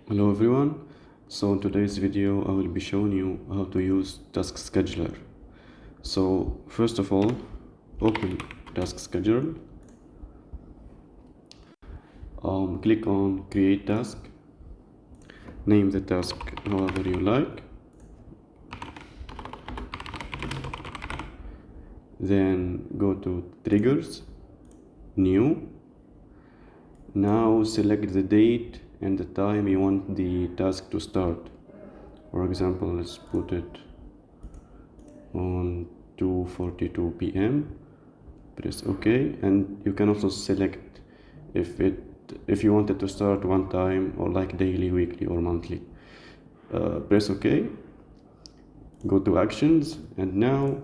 Hello everyone. So in today's video I will be showing you how to use Task Scheduler. So first of all, open Task Scheduler. Click on Create Task. Name the task however you like. Then go to Triggers, New. Now select the date and the time you want the task to start. For example, let's put it on 2:42 p.m. Press OK, and you can also select if you want it to start one time or like daily, weekly, or monthly. Press OK. Go to Actions, and now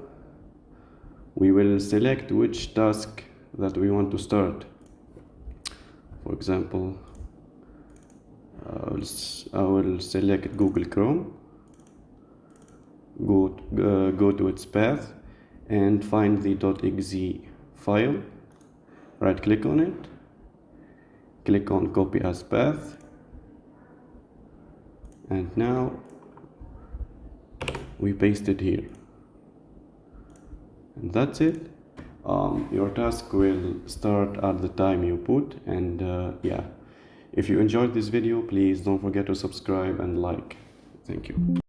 we will select which task that we want to start. For example, I will select Google Chrome. Go to its path and find the .exe file. Right click on it, click on copy as path, and now we paste it here, and that's it. Your task will start at the time you put, and yeah, if you enjoyed this video, please don't forget to subscribe and like. Thank you.